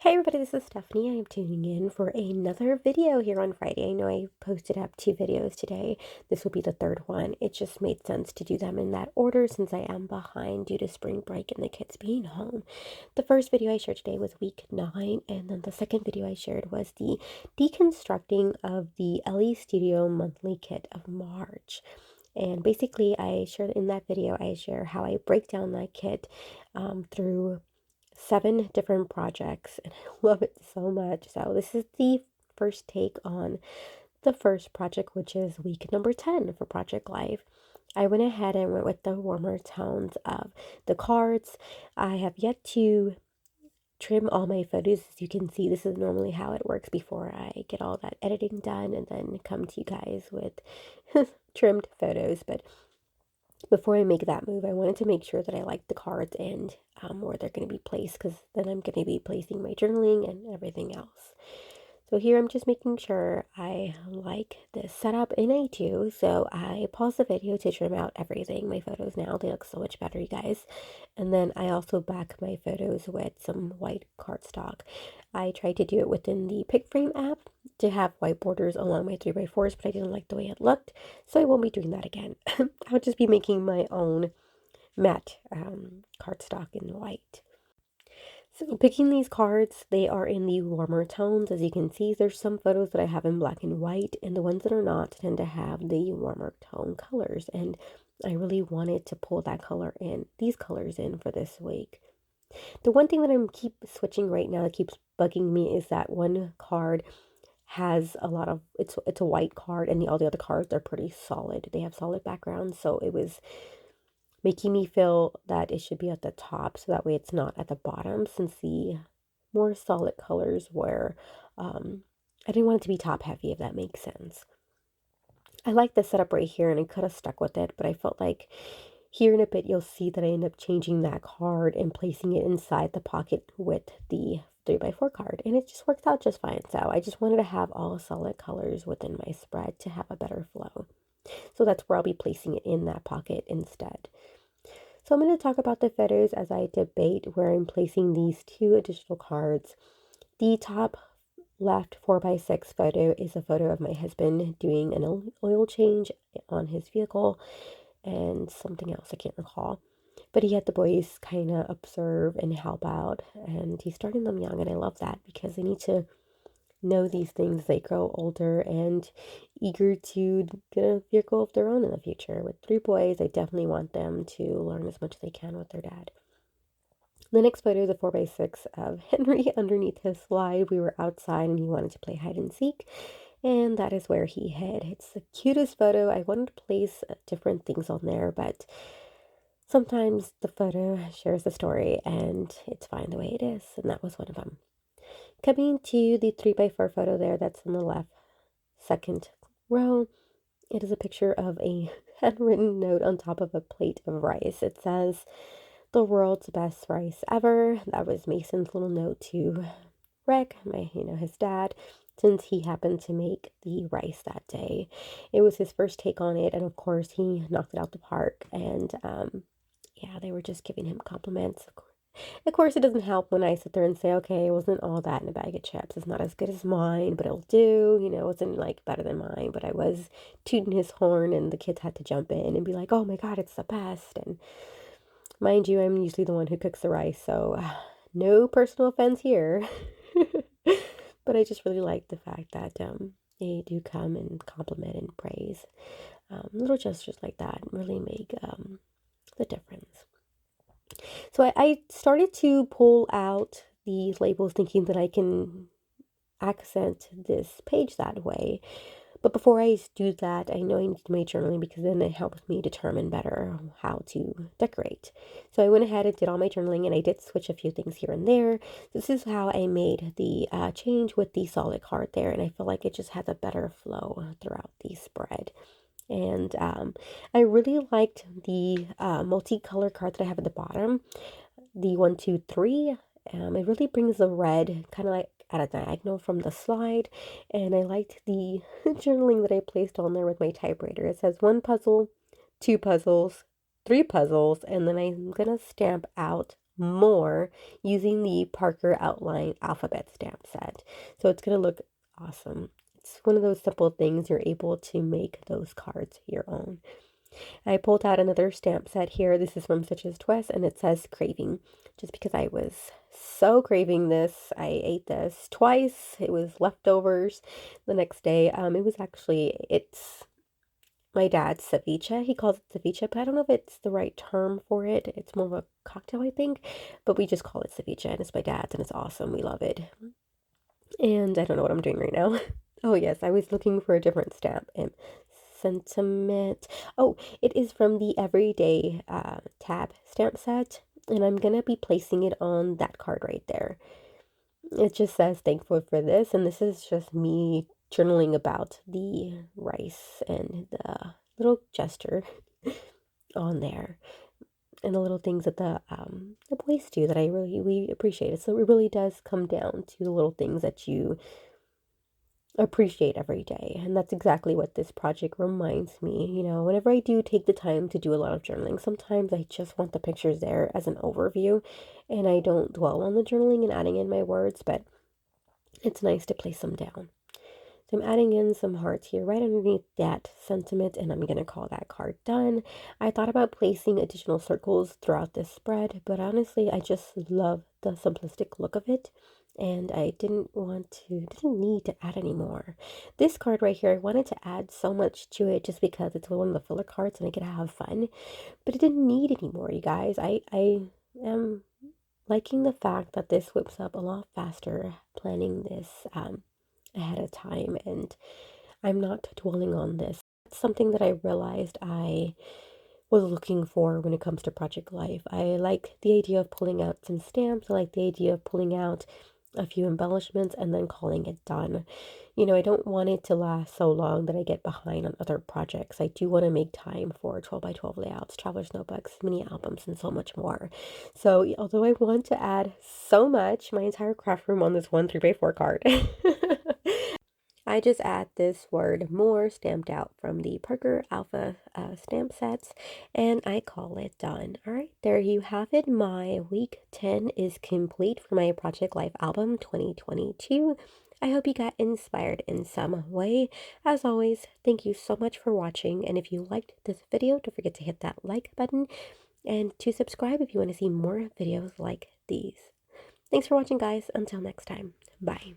Hey everybody, this is Stephanie. I am tuning in for another video here on Friday. I know I posted up 2 videos today. This will be the third one. It just made sense to do them in that order since I am behind due to spring break and the kids being home. The first video I shared today was week 9, and then the second video I shared was the deconstructing of the LE Studio monthly kit of March. And basically, I shared in that video, I share how I break down that kit through 7 different projects, and I love it so much. So this is the first take on the first project, which is week number 10 for Project Life. I went ahead and went with the warmer tones of the cards. I have yet to trim all my photos. As you can see, this is normally how it works before I get all that editing done and then come to you guys with trimmed photos. But before I make that move, I wanted to make sure that I like the cards and where they're going to be placed, because then I'm going to be placing my journaling and everything else. So here I'm just making sure I like this setup in A2. So I pause the video to trim out everything. My photos now, they look so much better, you guys. And then I also back my photos with some white cardstock. I tried to do it within the PicFrame app to have white borders along my 3x4s, but I didn't like the way it looked. So I won't be doing that again. I'll just be making my own matte cardstock in white. So picking these cards, they are in the warmer tones. As you can see, there's some photos that I have in black and white, and the ones that are not tend to have the warmer tone colors. And I really wanted to pull that color in, these colors in for this week. The one thing that I'm keep switching right now that keeps bugging me is that one card has a lot of, it's a white card, and all the other cards are pretty solid. They have solid backgrounds, so it was making me feel that it should be at the top so that way it's not at the bottom, since the more solid colors were, I didn't want it to be top heavy, if that makes sense. I like the setup right here, and I could have stuck with it, but I felt like here in a bit you'll see that I end up changing that card and placing it inside the pocket with the 3x4 card, and it just works out just fine. So I just wanted to have all solid colors within my spread to have a better flow. So that's where I'll be placing it, in that pocket instead. So I'm going to talk about the photos as I debate where I'm placing these 2 additional cards. The top left 4x6 photo is a photo of my husband doing an oil change on his vehicle and something else I can't recall. But he had the boys kind of observe and help out, and he's starting them young, and I love that because they need to know these things. They grow older and eager to get a vehicle of their own in the future. With 3 boys, I definitely want them to learn as much as they can with their dad. The next photo is a 4x6 of Henry underneath his slide. We were outside and he wanted to play hide and seek, and that is where he hid. It's the cutest photo. I wanted to place different things on there, but sometimes the photo shares the story and it's fine the way it is, and that was one of them. Coming to the 3x4 photo there, that's in the left second row, it is a picture of a handwritten note on top of a plate of rice. It says, "The world's best rice ever." That was Mason's little note to Rick, his dad, since he happened to make the rice that day. It was his first take on it, and of course he knocked it out the park. And yeah, they were just giving him compliments. Of course, it doesn't help when I sit there and say, okay, it wasn't all that in a bag of chips. It's not as good as mine, but it'll do. It wasn't like better than mine, but I was tooting his horn, and the kids had to jump in and be like, oh my God, it's the best. And mind you, I'm usually the one who cooks the rice, so no personal offense here. But I just really like the fact that they do come and compliment and praise. Little gestures like that really make the difference. So I started to pull out the labels thinking that I can accent this page that way. But before I do that, I know I need to make journaling, because then it helps me determine better how to decorate. So I went ahead and did all my journaling, and I did switch a few things here and there. This is how I made the change with the solid card there, and I feel like it just has a better flow throughout the spread. And I really liked the multicolor card that I have at the bottom, the 1, 2, 3. It really brings the red kind of like at a diagonal from the slide, and I liked the journaling that I placed on there with my typewriter. It says 1 puzzle, 2 puzzles, 3 puzzles, and then I'm gonna stamp out more using the Parker Outline alphabet stamp set. So it's going to look awesome. It's one of those simple things you're able to make those cards your own. I pulled out another stamp set here. This is from Stitches Twist, and it says Craving, just because I was so craving this. I ate this twice. It was leftovers the next day. It's my dad's ceviche. He calls it ceviche, but I don't know if it's the right term for it. It's more of a cocktail, I think, but we just call it ceviche, and it's my dad's, and it's awesome. We love it. And I don't know what I'm doing right now. Oh, yes, I was looking for a different stamp. And sentiment. Oh, it is from the Everyday tab stamp set, and I'm gonna be placing it on that card right there. It just says thankful for this, and this is just me journaling about the rice and the little gesture on there, and the little things that the boys do that we appreciate it. So it really does come down to the little things that you appreciate every day. And that's exactly what this project reminds me. You know, whenever I do take the time to do a lot of journaling, sometimes I just want the pictures there as an overview and I don't dwell on the journaling and adding in my words, but it's nice to place them down. So I'm adding in some hearts here right underneath that sentiment, and I'm going to call that card done. I thought about placing additional circles throughout this spread, but honestly, I just love the simplistic look of it, and I didn't need to add any more. This card right here, I wanted to add so much to it just because it's one of the filler cards and I get to have fun, but it didn't need any more, you guys. I am liking the fact that this whips up a lot faster planning this ahead of time, and I'm not dwelling on this. It's something that I realized I was looking for when it comes to Project Life. I like the idea of pulling out some stamps. I like the idea of pulling out a few embellishments and then calling it done. You know, I don't want it to last so long that I get behind on other projects. I do want to make time for 12 by 12 layouts, traveler's notebooks, mini albums, and so much more. So, although I want to add so much, my entire craft room on this one 3x4 card, I just add this word more stamped out from the Parker Alpha stamp sets, and I call it done. All right, there you have it. My week 10 is complete for my Project Life album 2022. I hope you got inspired in some way. As always, thank you so much for watching, and if you liked this video, don't forget to hit that like button and to subscribe if you want to see more videos like these. Thanks for watching, guys. Until next time, bye.